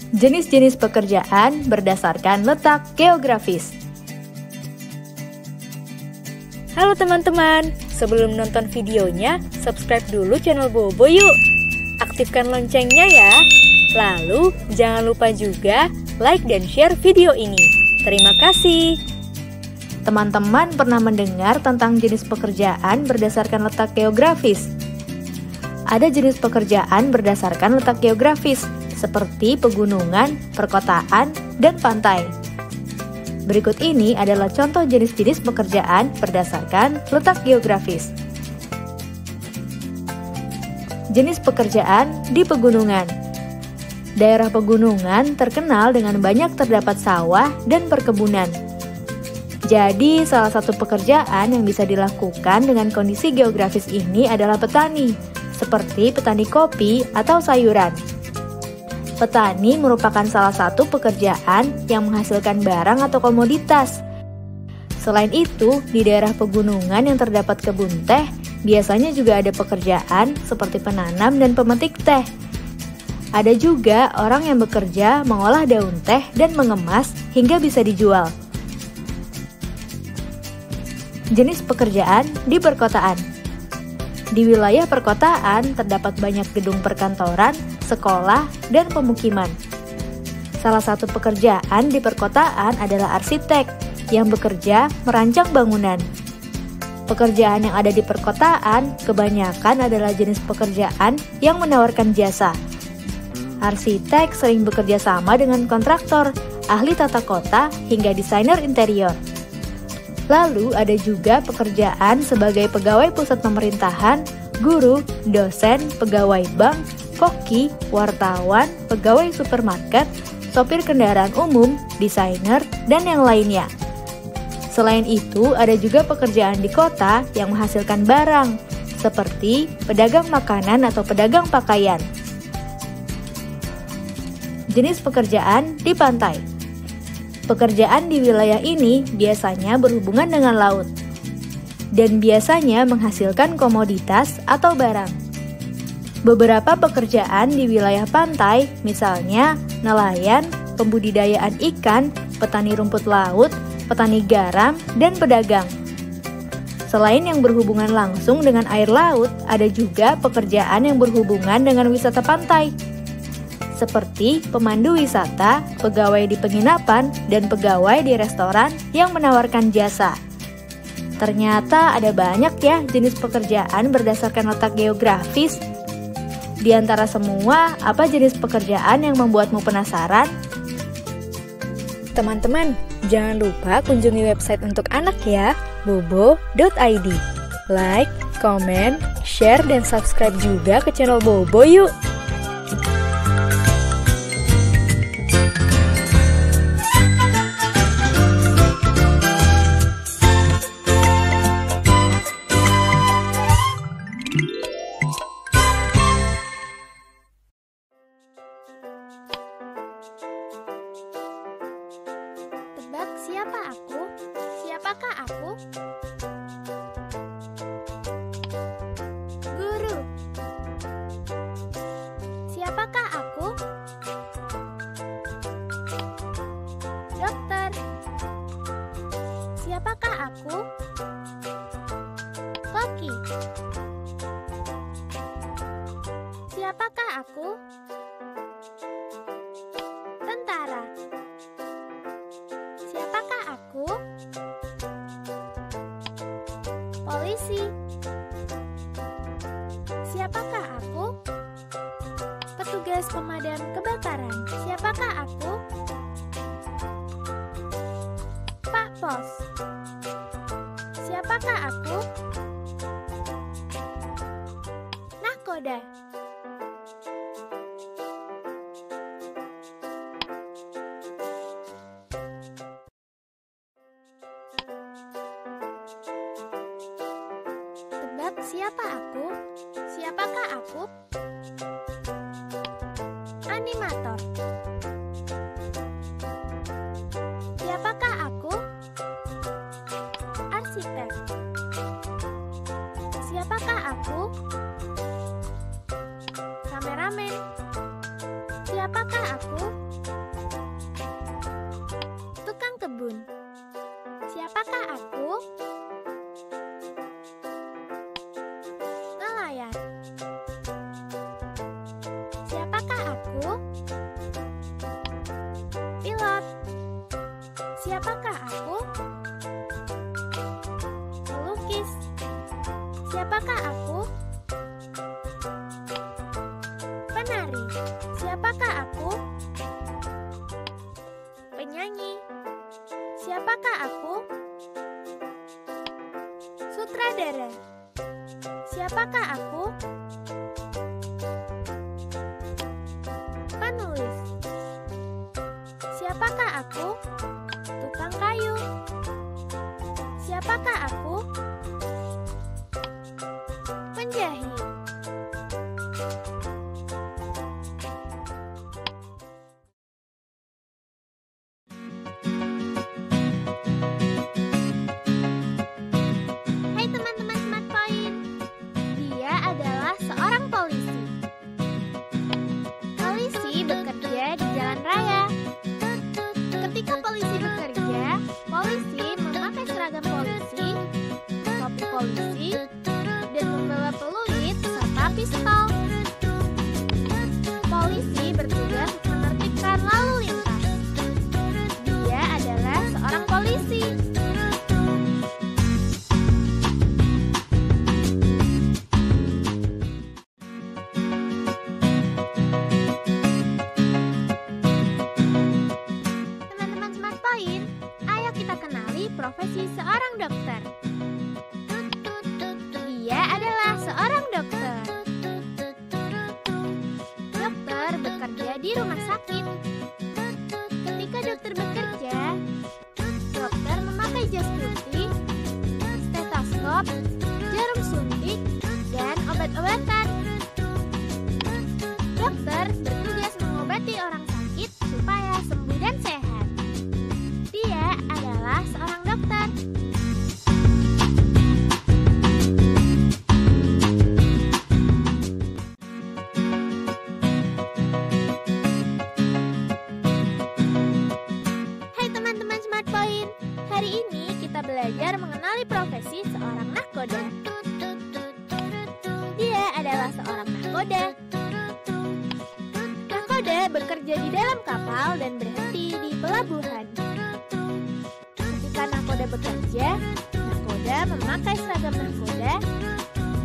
Jenis-jenis pekerjaan berdasarkan letak geografis. Halo teman-teman, sebelum nonton videonya, subscribe dulu channel Bobo yuk. Aktifkan loncengnya ya. Lalu, jangan lupa juga like dan share video ini. Terima kasih. Teman-teman pernah mendengar tentang jenis pekerjaan berdasarkan letak geografis? Ada jenis pekerjaan berdasarkan letak geografis, seperti pegunungan, perkotaan, dan pantai. Berikut ini adalah contoh jenis-jenis pekerjaan berdasarkan letak geografis. Jenis pekerjaan di pegunungan. Daerah pegunungan terkenal dengan banyak terdapat sawah dan perkebunan. Jadi, salah satu pekerjaan yang bisa dilakukan dengan kondisi geografis ini adalah petani, seperti petani kopi atau sayuran. Petani merupakan salah satu pekerjaan yang menghasilkan barang atau komoditas. Selain itu, di daerah pegunungan yang terdapat kebun teh, biasanya juga ada pekerjaan seperti penanam dan pemetik teh. Ada juga orang yang bekerja mengolah daun teh dan mengemas hingga bisa dijual. Jenis pekerjaan di perkotaan. Di wilayah perkotaan terdapat banyak gedung perkantoran, sekolah, dan pemukiman. Salah satu pekerjaan di perkotaan adalah arsitek yang bekerja merancang bangunan. Pekerjaan yang ada di perkotaan kebanyakan adalah jenis pekerjaan yang menawarkan jasa. Arsitek sering bekerja sama dengan kontraktor, ahli tata kota, hingga desainer interior. Lalu ada juga pekerjaan sebagai pegawai pusat pemerintahan, guru, dosen, pegawai bank, koki, wartawan, pegawai supermarket, sopir kendaraan umum, desainer, dan yang lainnya. Selain itu, ada juga pekerjaan di kota yang menghasilkan barang, seperti pedagang makanan atau pedagang pakaian. Jenis pekerjaan di pantai. Pekerjaan di wilayah ini biasanya berhubungan dengan laut dan biasanya menghasilkan komoditas atau barang. Beberapa pekerjaan di wilayah pantai, misalnya nelayan, pembudidayaan ikan, petani rumput laut, petani garam, dan pedagang. Selain yang berhubungan langsung dengan air laut, ada juga pekerjaan yang berhubungan dengan wisata pantai, seperti pemandu wisata, pegawai di penginapan, dan pegawai di restoran yang menawarkan jasa. Ternyata ada banyak ya jenis pekerjaan berdasarkan letak geografis. Di antara semua, apa jenis pekerjaan yang membuatmu penasaran? Teman-teman, jangan lupa kunjungi website untuk anak ya, bobo.id. Like, komen, share, dan subscribe juga ke channel Bobo yuk! Tebak siapa aku? Siapakah aku? Guru. Siapakah aku? Dokter. Siapakah aku? Koki. Siapakah aku? Tentara. Siapakah aku? Polisi. Siapakah aku? Petugas pemadam kebakaran. Siapakah aku? Pak Pos. Siapakah aku? Nahkoda. Tebak siapa aku? Siapakah aku? Animator. Siapakah aku? Arsitek. Siapakah aku? Kameramen. Siapakah aku? Siapakah aku? Penari. Siapakah aku? Penyanyi. Siapakah aku? Sutradara. Siapakah aku? Penulis. Siapakah aku? Tukang kayu. Siapakah aku? Penjahit. Hai teman-teman Smart Point. Dia adalah seorang polisi. Polisi bekerja di jalan raya. Ketika polisi bekerja, polisi memakai seragam polisi, topi polisi, dan membawa peluit serta pistol. Polisi bertugas menertibkan lalu lintas. Dia adalah seorang polisi. Teman-teman Smart Point, ayo kita kenali profesi seorang dokter. Dia adalah seorang dokter. Dokter bekerja di rumah sakit. Ketika dokter bekerja, dokter memakai jas putih, stetoskop, jarum suntik, dan obat-obatan. Dokter bertugas mengobati orang sakit supaya sembuh dan sehat. Dia adalah seorang dokter. Hai teman-teman Smart Point, hari ini kita belajar mengenali profesi seorang nahkoda. Dia adalah seorang nahkoda. Nahkoda bekerja di dalam kapal dan berhenti di pelabuhan. Ketika nahkoda bekerja, nahkoda memakai seragam nahkoda,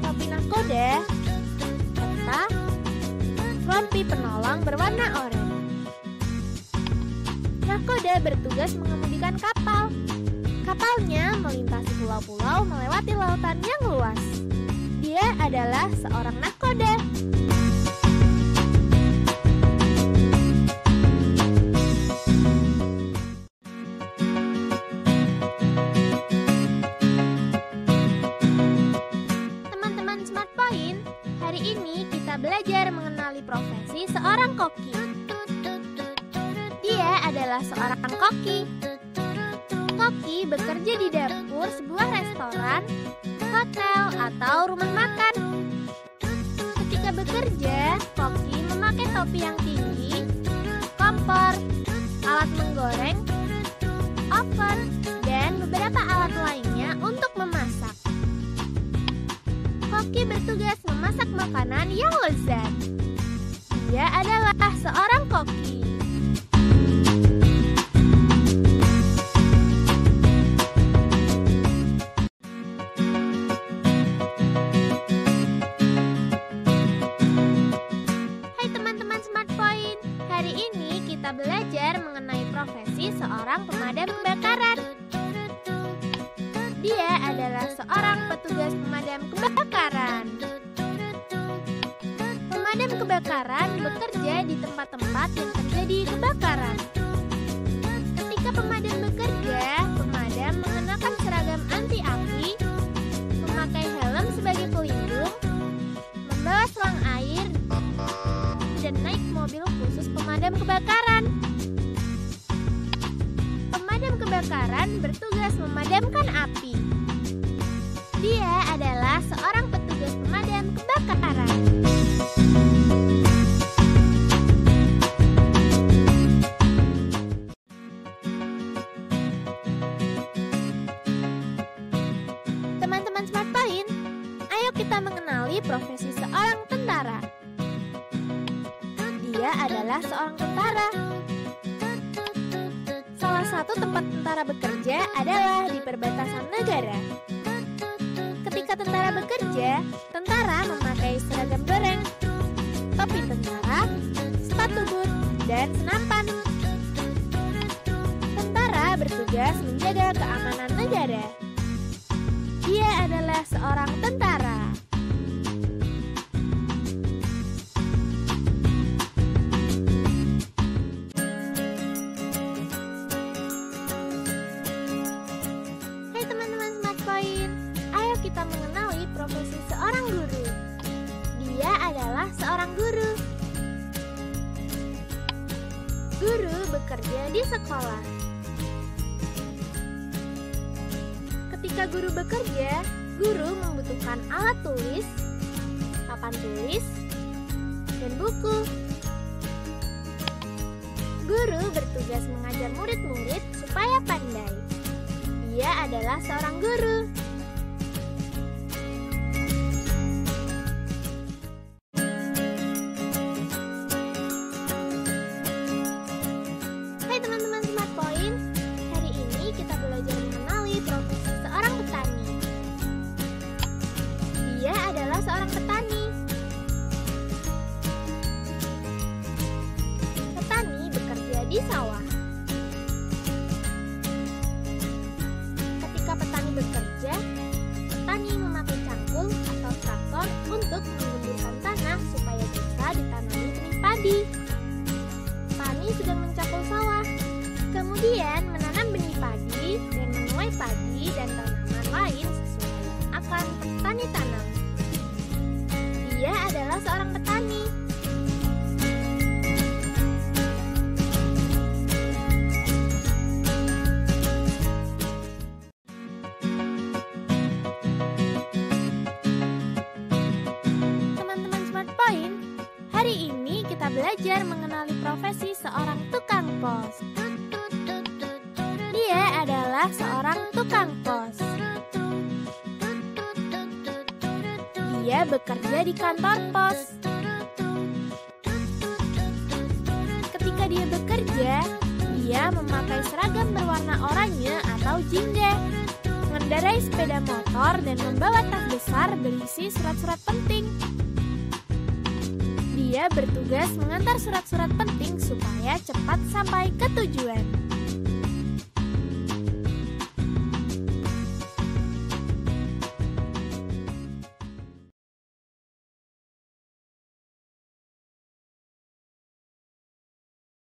topi nahkoda, serta rompi penolong berwarna oranye. Nahkoda bertugas mengemudikan kapal. Kapalnya melintasi pulau-pulau melewati lautan yang luas. Dia adalah seorang nahkoda. Teman-teman Smart Point, hari ini kita belajar mengenali profesi seorang koki. Dia adalah seorang koki. Koki bekerja di dapur sebuah restoran, hotel, atau rumah makan. Ketika bekerja, koki memakai topi yang tinggi, kompor, alat menggoreng, oven, dan beberapa alat lainnya untuk memasak. Koki bertugas memasak makanan yang lezat. Dia adalah seorang koki. Hai teman-teman Smart Point, hari ini kita belajar mengenai profesi seorang pemadam kebakaran. Dia adalah seorang petugas pemadam kebakaran. Pemadam kebakaran bekerja di tempat-tempat yang terjadi kebakaran. Ketika pemadam bekerja, pemadam mengenakan seragam anti api, memakai helm sebagai pelindung, membawa selang air, dan naik mobil khusus pemadam kebakaran. Pemadam kebakaran bertugas memadamkan api. Dia adalah seorang petugas pemadam kebakaran. Teman-teman Smart Point, ayo kita mengenali profesi seorang tentara. Dia adalah seorang tentara. Salah satu tempat tentara bekerja adalah di perbatasan negara. Ketika tentara bekerja, tentara memakai seragam goreng, topi tentara, sepatu boot, dan senapan. Tentara bertugas menjaga keamanan negara. Dia adalah seorang tentara. Hai teman-teman Smart Point, ayo kita mengenali profesi seorang guru. Dia adalah seorang guru. Guru bekerja di sekolah. Ketika guru bekerja, guru membutuhkan alat tulis, papan tulis, dan buku. Guru bertugas mengajar murid-murid supaya pandai. Dia adalah seorang guru. Hai teman-teman Smart Point, hari ini kita belajar mengenali profesi seorang petani. Dia adalah seorang petani. Petani bekerja di sawah. Ketika petani bekerja, petani memakai cangkul atau traktor untuk menggemburkan tanah supaya bisa ditanami benih padi. Petani sedang mencangkul sawah, kemudian menanam benih padi dan menuai padi dan tanaman lain sesuai yang akan petani tanam. Dia adalah seorang petani. Teman-teman Smart Point, hari ini kita belajar mengenali profesi seorang tukang pos. Dia adalah seorang tukang pos. Dia bekerja di kantor pos. Ketika dia bekerja, dia memakai seragam berwarna oranye atau jingga, mengendarai sepeda motor dan membawa tas besar berisi surat-surat penting. Dia bertugas mengantar surat-surat penting supaya cepat sampai ke tujuan.